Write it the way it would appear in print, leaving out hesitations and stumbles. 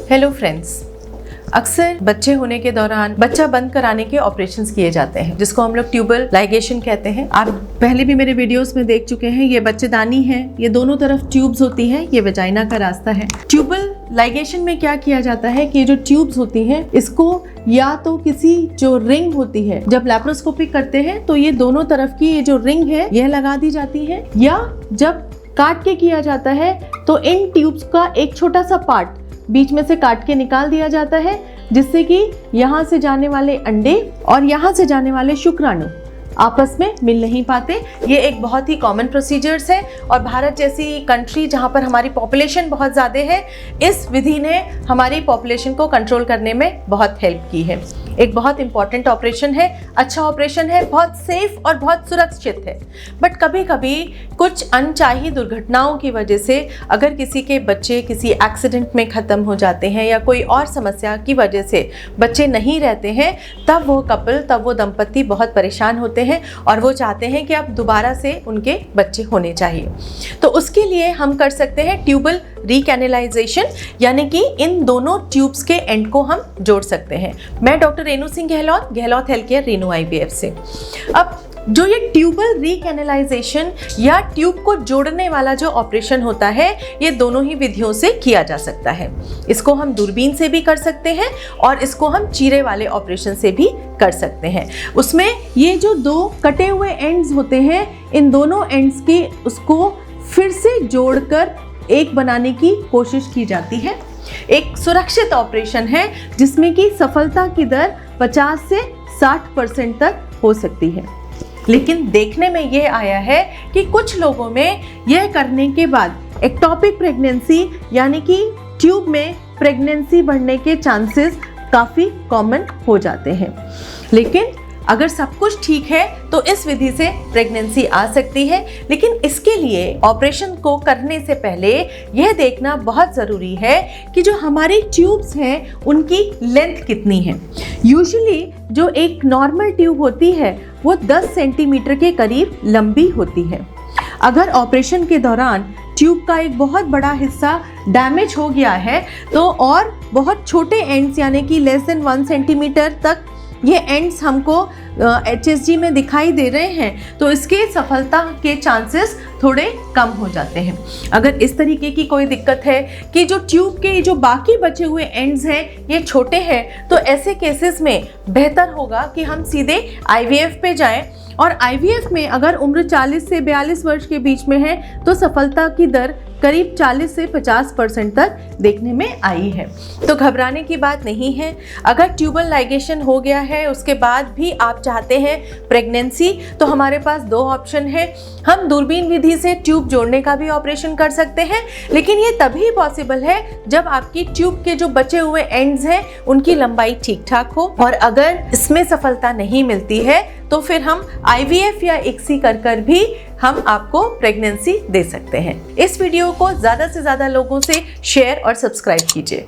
Hello friends, अक्सर बच्चे होने के दौरान बच्चा बंद कराने के ऑपरेशंस किए जाते हैं जिसको हम लोग ट्यूबल लाइगेशन कहते हैं। आप पहले भी मेरे वीडियोस में देख चुके हैं। ये बच्चेदानी है, ये दोनों तरफ ट्यूब्स होती हैं, ये वेजाइना का रास्ता है। ट्यूबल लाइगेशन में क्या किया जाता है कि ये जो ट्यूब्स होती हैं इसको या तो किसी जो रिंग होती है, जब लैप्रोस्कोपी करते हैं तो ये दोनों तरफ की ये जो रिंग है यह लगा दी जाती है, या जब काट के किया जाता है तो इन ट्यूब्स का एक छोटा सा पार्ट बीच में से काट के निकाल दिया जाता है, जिससे कि यहाँ से जाने वाले अंडे और यहाँ से जाने वाले शुक्राणु आपस में मिल नहीं पाते। ये एक बहुत ही कॉमन प्रोसीजर्स है और भारत जैसी कंट्री जहाँ पर हमारी पॉपुलेशन बहुत ज़्यादा है, इस विधि ने हमारी पॉपुलेशन को कंट्रोल करने में बहुत हेल्प की है। एक बहुत इंपॉर्टेंट ऑपरेशन है, अच्छा ऑपरेशन है, बहुत सेफ और बहुत सुरक्षित है। बट कभी कभी कुछ अनचाही दुर्घटनाओं की वजह से अगर किसी के बच्चे किसी एक्सीडेंट में ख़त्म हो जाते हैं या कोई और समस्या की वजह से बच्चे नहीं रहते हैं, तब वो दंपति बहुत परेशान होते हैं और वो चाहते हैं कि अब दोबारा से उनके बच्चे होने चाहिए। तो उसके लिए हम कर सकते हैं ट्यूबल रिकैनालाइजेशन, यानी कि इन दोनों ट्यूब्स के एंड को हम जोड़ सकते हैं। मैं doctor Renu Singh Gehlot health care Renu IVF से। अब जो ये ट्यूबल रिकैनालाइजेशन या ट्यूब को जोड़ने वाला जो ऑपरेशन होता है, ये दोनों ही विधियों से किया जा सकता है। इसको हम दूरबीन से भी कर सकते हैं और इसको हम चीरे वाले ऑपरेशन से भी कर सकते हैं। उसमें ये जो दो कटे हुए एंड्स होते हैं, इन दोनों एंड्स की उसको फिर से जोड़कर एक बनाने की कोशिश की जाती है। एक सुरक्षित ऑपरेशन है जिसमें कि सफलता की दर 50 से 60% तक हो सकती है। लेकिन देखने में ये आया है कि कुछ लोगों में यह करने के बाद एक्टोपिक प्रेगनेंसी यानी कि ट्यूब में प्रेगनेंसी बढ़ने के चांसेस काफ़ी कॉमन हो जाते हैं। लेकिन अगर सब कुछ ठीक है तो इस विधि से प्रेगनेंसी आ सकती है। लेकिन इसके लिए ऑपरेशन को करने से पहले यह देखना बहुत ज़रूरी है कि जो हमारी ट्यूब्स हैं उनकी लेंथ कितनी है। यूजुअली जो एक नॉर्मल ट्यूब होती है वो 10 सेंटीमीटर के करीब लंबी होती है। अगर ऑपरेशन के दौरान ट्यूब का एक बहुत बड़ा हिस्सा डैमेज हो गया है तो और बहुत छोटे एंड्स यानी कि लेस देन 1 सेंटीमीटर तक ये एंड्स हमको HSG में दिखाई दे रहे हैं, तो इसके सफलता के चांसेस थोड़े कम हो जाते हैं। अगर इस तरीके की कोई दिक्कत है कि जो ट्यूब के जो बाकी बचे हुए एंड्स हैं ये छोटे हैं, तो ऐसे केसेस में बेहतर होगा कि हम सीधे IVF पे जाएं। और IVF में अगर उम्र 40 से 42 वर्ष के बीच में है तो सफलता की दर करीब 40 से 50% तक देखने में आई है। तो घबराने की बात नहीं है। अगर ट्यूबल लाइगेशन हो गया है उसके बाद भी आप चाहते हैं प्रेगनेंसी, तो हमारे पास 2 ऑप्शन है। हम दूरबीन विधि से ट्यूब जोड़ने का भी ऑपरेशन कर सकते हैं, लेकिन ये तभी पॉसिबल है जब आपकी ट्यूब के जो बचे हुए एंड्स हैं उनकी लंबाई ठीक ठाक हो। और अगर इसमें सफलता नहीं मिलती है तो फिर हम IVF या ICSI कर भी हम आपको प्रेगनेंसी दे सकते हैं। इस वीडियो को ज़्यादा से ज़्यादा लोगों से शेयर और सब्सक्राइब कीजिए।